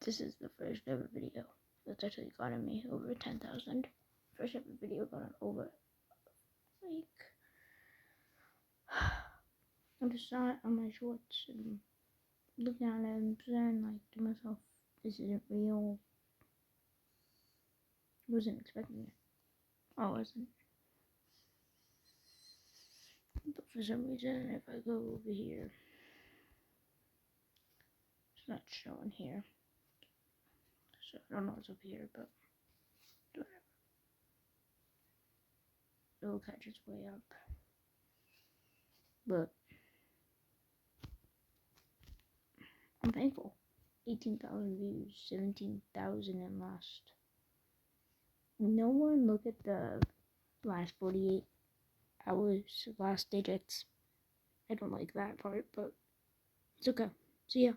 This is the first ever video that's actually gotten me over 10,000. First ever video got over, like, I'm just not on my shorts and looking at it and saying, like, to myself, this isn't real. Wasn't expecting it. I wasn't. But for some reason, if I go over here, it's not showing here. So I don't know what's up here, but whatever. It'll catch its way up. But I'm thankful. 18,000 views, 17,000 in last. No one look at the last 48 hours, last digits. I don't like that part, but it's okay. See ya.